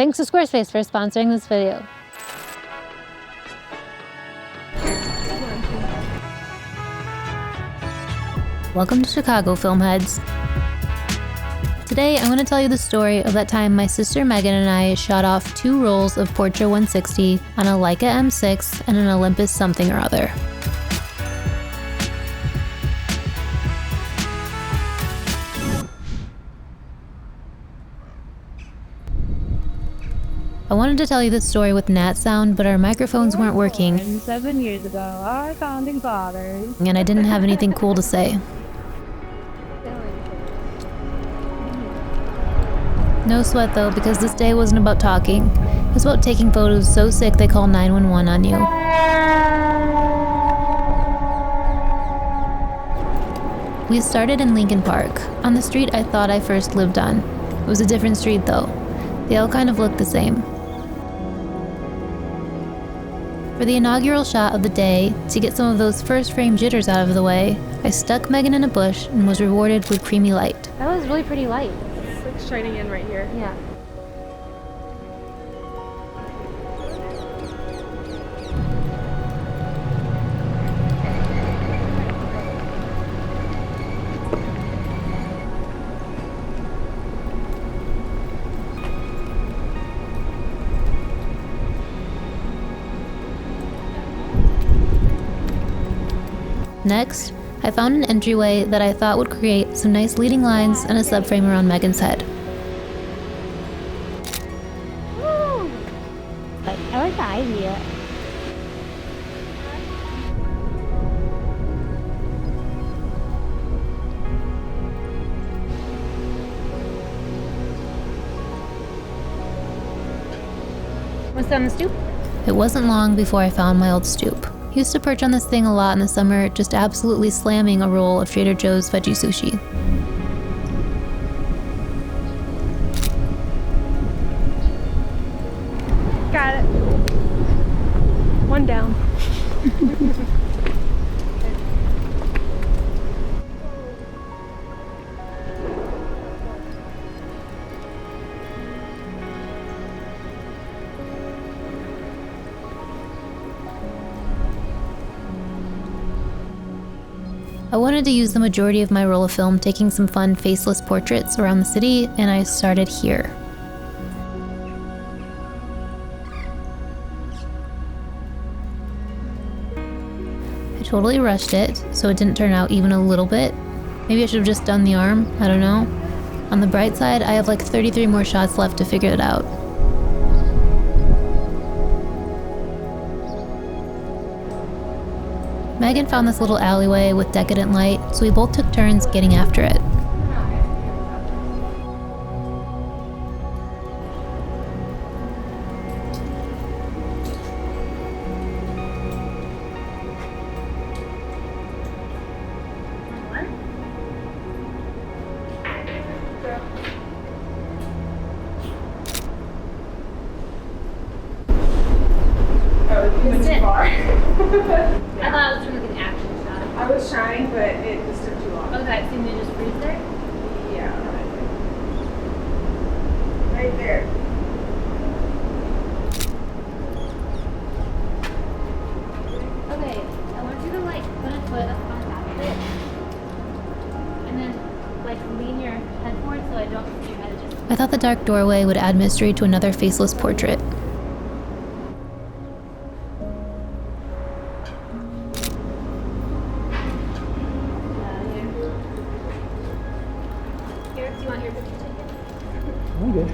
Thanks to Squarespace for sponsoring this video. Welcome to Chicago, Filmheads. Today, I'm going to tell you the story of that time my sister Megan and I shot off 2 rolls of Portra 160 on a Leica M6 and an Olympus something or other. I wanted to tell you this story with Nat sound, but our microphones weren't working. 7 years ago, our founding fathers. And I didn't have anything cool to say. No sweat though, because this day wasn't about talking. It was about taking photos so sick they call 911 on you. We started in Lincoln Park, on the street I thought I first lived on. It was a different street though. They all kind of looked the same. For the inaugural shot of the day, to get some of those first frame jitters out of the way, I stuck Megan in a bush and was rewarded with creamy light. That was really pretty light. It's like shining in right here. Yeah. Next, I found an entryway that I thought would create some nice leading lines and a subframe around Megan's head. Woo! I like the idea. What's down the stoop? It wasn't long before I found my old stoop. Used to perch on this thing a lot in the summer, just absolutely slamming a roll of Trader Joe's veggie sushi. Got it. One down. I wanted to use the majority of my roll of film taking some fun faceless portraits around the city, and I started here. I totally rushed it, so it didn't turn out even a little bit. Maybe I should have just done the arm, I don't know. On the bright side, I have like 33 more shots left to figure it out. Megan found this little alleyway with decadent light, so we both took turns getting after it. I thought it was from like an action shot. I was trying, but it just took too long. Okay, so you just freeze there? Yeah, right there. Okay, I want you to like put a foot up on top of it, and then like lean your head forward so I don't see your head. I thought the dark doorway would add mystery to another faceless portrait. Do you want your picture taken? I'm good.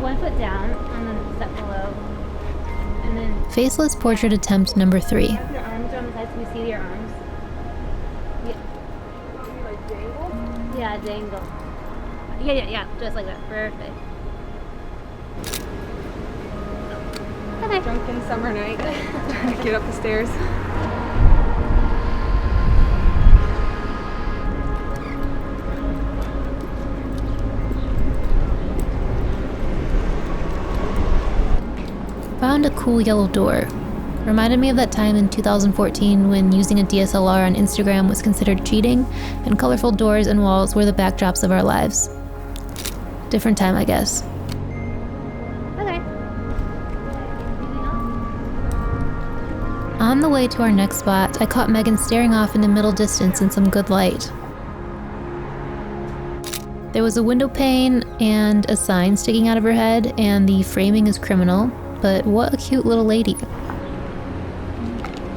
One foot down and then step below. And then faceless portrait attempt number 3. Have your arms on the side so we see your arms. Yeah. Like dangle? Yeah, dangle. Yeah. Just like that. Perfect. Okay. Drunken summer night. Trying to get up the stairs. Found a cool yellow door. Reminded me of that time in 2014 when using a DSLR on Instagram was considered cheating, and colorful doors and walls were the backdrops of our lives. Different time, I guess. Okay. On the way to our next spot, I caught Megan staring off into middle distance in some good light. There was a window pane and a sign sticking out of her head, and the framing is criminal, but what a cute little lady.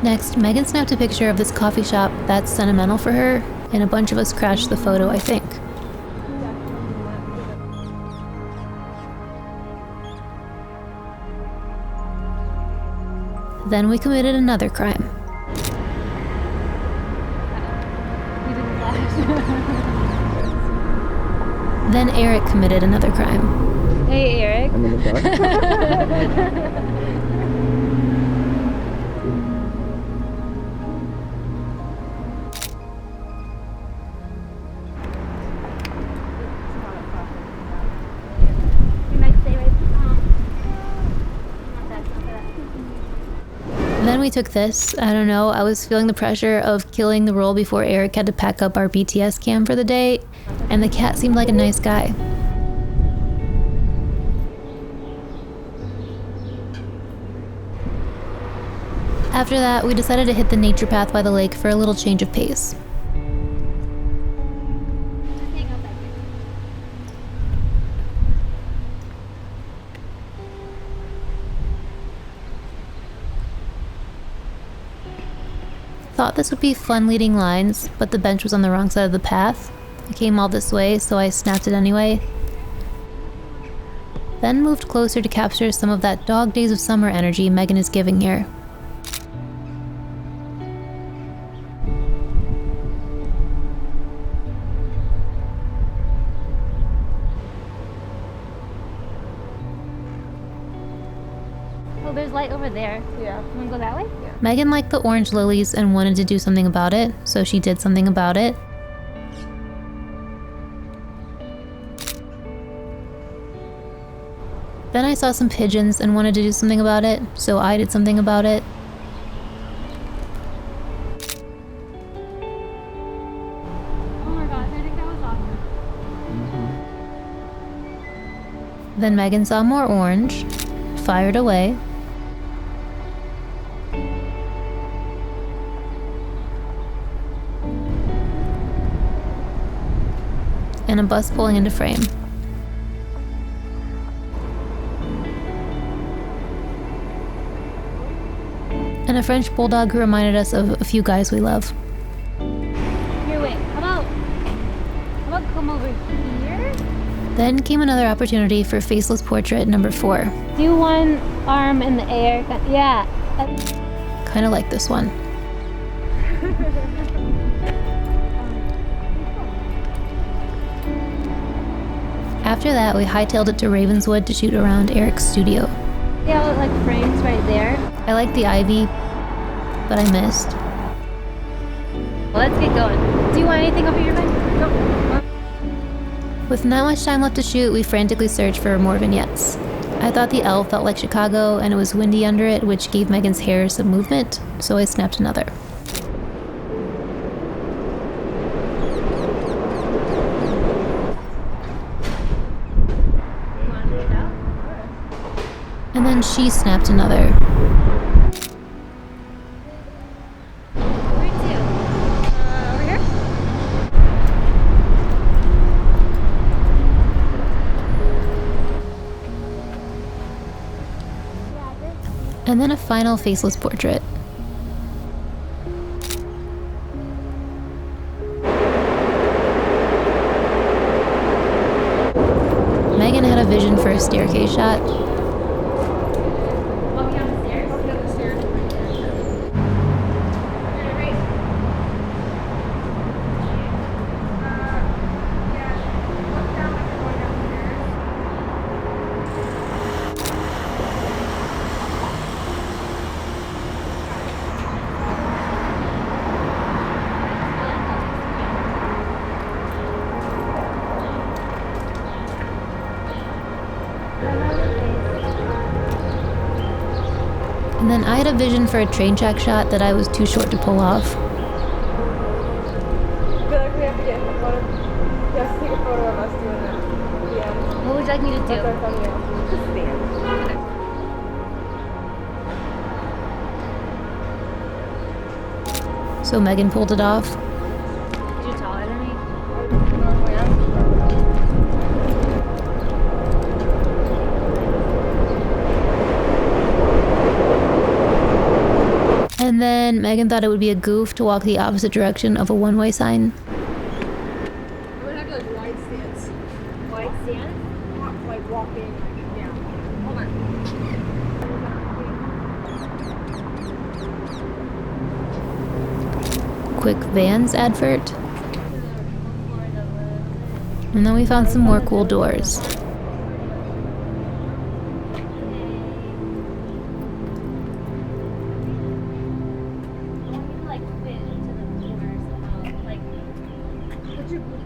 Next, Megan snapped a picture of this coffee shop that's sentimental for her, and a bunch of us crashed the photo, I think. Then we committed another crime. Then Eric committed another crime. Hey, Eric. I'm in the dark. Then we took this. I don't know, I was feeling the pressure of killing the role before Eric had to pack up our BTS cam for the day, and the cat seemed like a nice guy. After that, we decided to hit the nature path by the lake for a little change of pace. Thought this would be fun leading lines, but the bench was on the wrong side of the path. I came all this way, so I snapped it anyway. Then moved closer to capture some of that dog days of summer energy Megan is giving here. Oh, there's light over there. Yeah. You wanna go that way? Yeah. Megan liked the orange lilies and wanted to do something about it, so she did something about it. Then I saw some pigeons and wanted to do something about it, so I did something about it. Oh my gosh, I think that was awesome. Then Megan saw more orange, fired away. And a bus pulling into frame. And a French bulldog who reminded us of a few guys we love. Here, wait. How about come over here? Then came another opportunity for faceless portrait number 4. Do one arm in the air. Yeah. Kinda like this one. After that, we hightailed it to Ravenswood to shoot around Eric's studio. Yeah, look like frames right there. I like the ivy, but I missed. Well, let's get going. Do you want anything over your bed? No. With not much time left to shoot, we frantically searched for more vignettes. I thought the L felt like Chicago, and it was windy under it, which gave Megan's hair some movement, so I snapped another. And then she snapped another. Where to? Over here? And then a final faceless portrait. Megan had a vision for a staircase shot. Walking down the stairs? Walking down the stairs. Right. Yeah. Look down like you're going downstairs. And then I had a vision for a train track shot that I was too short to pull off. I feel like we have to get a photo. He has to take a photo of us doing that. Yeah. What would you like me to do? That's our thumbnail. Just stand. So Megan pulled it off. You're taller than me. Normally I'm And then Megan thought it would be a goof to walk the opposite direction of a one-way sign. I would have like wide stance. Wide stand? Like walking. Yeah. Hold on. Quick Vans advert. And then we found some more cool doors.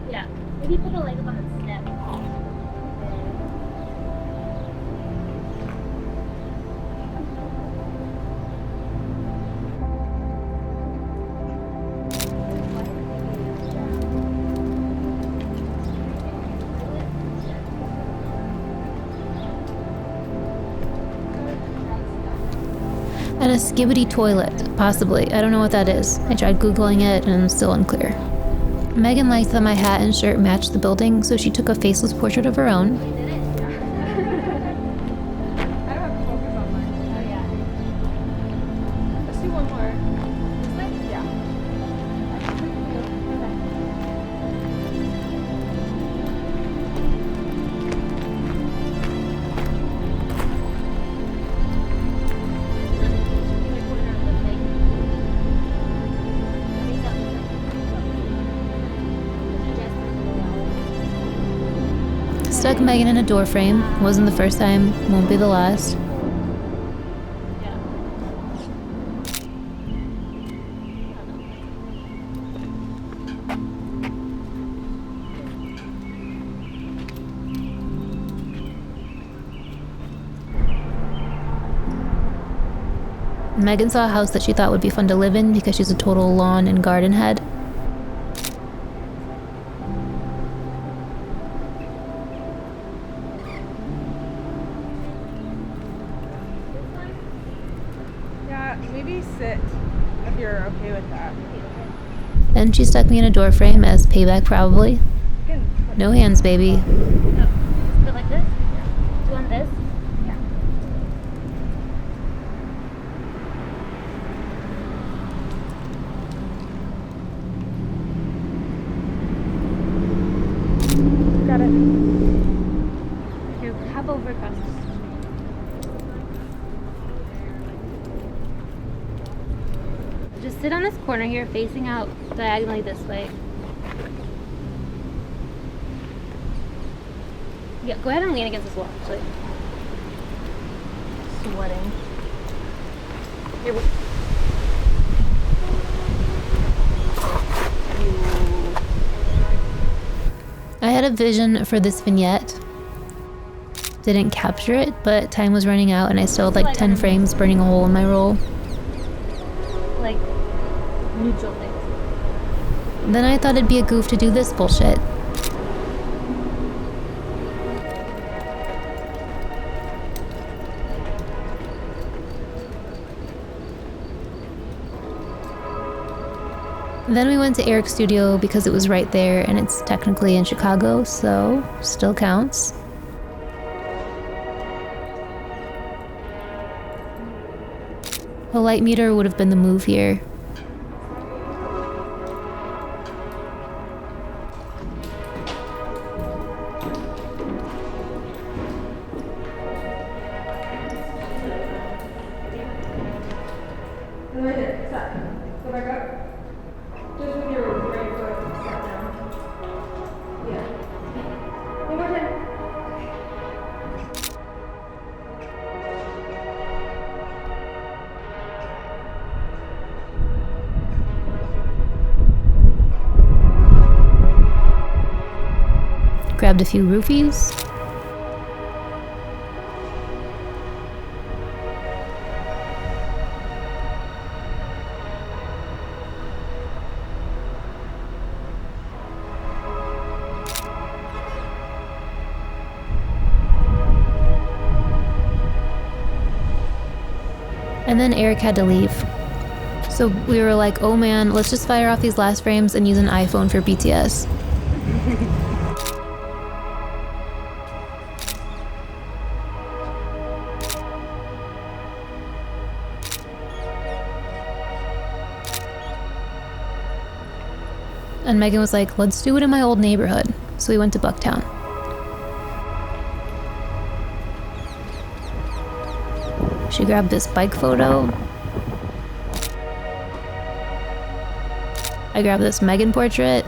Yeah. Maybe put a leg up on the step. And a skibbity toilet, possibly. I don't know what that is. I tried Googling it and I'm still unclear. Megan liked that my hat and shirt matched the building, so she took a faceless portrait of her own. I don't have to focus on mine. Oh yeah. Let's do one more. Yeah. Stuck Megan in a door frame. Wasn't the first time, won't be the last. Megan saw a house that she thought would be fun to live in because she's a total lawn and garden head. Yeah, maybe sit if you're okay with that. Then she stuck me in a door frame as payback probably. You can put No hands, baby. Put like this? Do you want this? Got it. Here, hop over across the street. Just sit on this corner here, facing out diagonally this way. Yeah, go ahead and lean against this wall, actually. Sweating. Here, I had a vision for this vignette. Didn't capture it, but time was running out and I still had like 10 frames burning a hole in my roll. like, neutral things. Then I thought it'd be a goof to do this bullshit. Then we went to Eric's studio because it was right there and it's technically in Chicago, so still counts. A light meter would have been the move here. Right there, stop. Go back up. Just with your right foot, step down. Yeah. One more time. Grabbed a few roofies. And then Eric had to leave. So we were like, oh man, let's just fire off these last frames and use an iPhone for BTS. And Megan was like, let's do it in my old neighborhood. So we went to Bucktown. She grabbed this bike photo. I grabbed this Megan portrait.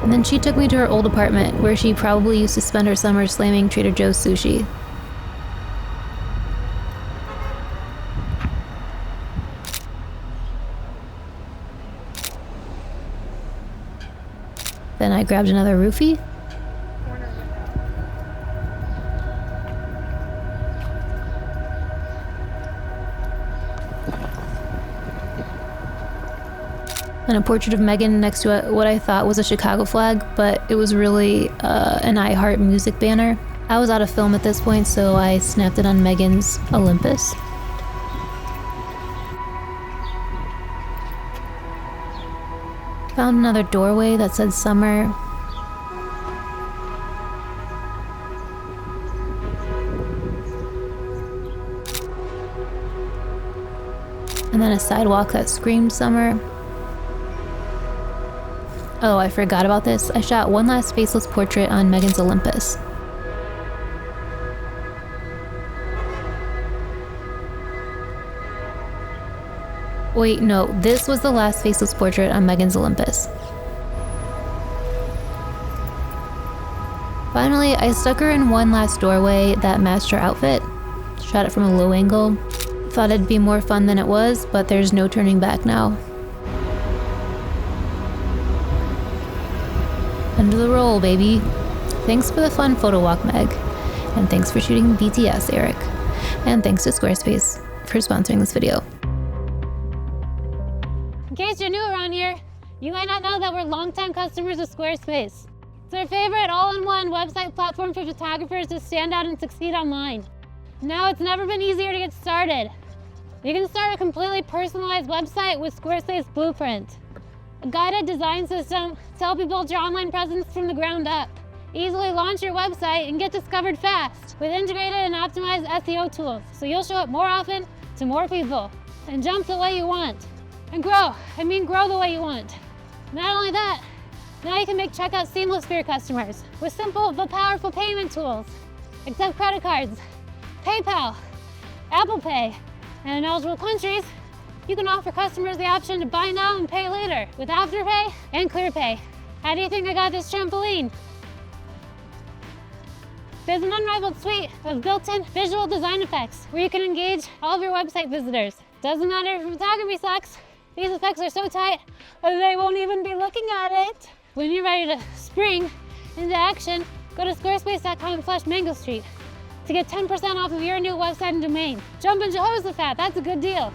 And then she took me to her old apartment where she probably used to spend her summers slamming Trader Joe's sushi. Then I grabbed another roofie. And a portrait of Megan next to what I thought was a Chicago flag, but it was really an I Heart Music banner. I was out of film at this point, so I snapped it on Megan's Olympus. Found another doorway that said summer. And then a sidewalk that screamed summer. Oh, I forgot about this. I shot one last faceless portrait on Megan's Olympus. Wait, no, this was the last faceless portrait on Megan's Olympus. Finally, I stuck her in one last doorway that matched her outfit. Shot it from a low angle. Thought it'd be more fun than it was, but there's no turning back now. Under the roll, baby. Thanks for the fun photo walk, Meg. And thanks for shooting BTS, Eric. And thanks to Squarespace for sponsoring this video. In case you're new around here, you might not know that we're longtime customers of Squarespace. It's our favorite all-in-one website platform for photographers to stand out and succeed online. Now it's never been easier to get started. You can start a completely personalized website with Squarespace Blueprint, a guided design system to help you build your online presence from the ground up. Easily launch your website and get discovered fast with integrated and optimized SEO tools, so you'll show up more often to more people and jump the way you want. And grow the way you want. Not only that, now you can make checkout seamless for your customers with simple but powerful payment tools. Accept credit cards, PayPal, Apple Pay, and in eligible countries, you can offer customers the option to buy now and pay later with Afterpay and ClearPay. How do you think I got this trampoline? There's an unrivaled suite of built-in visual design effects where you can engage all of your website visitors. Doesn't matter if photography sucks, these effects are so tight that they won't even be looking at it. When you're ready to spring into action, go to squarespace.com/mangostreet to get 10% off of your new website and domain. Jump in Jehoshaphat, that's a good deal.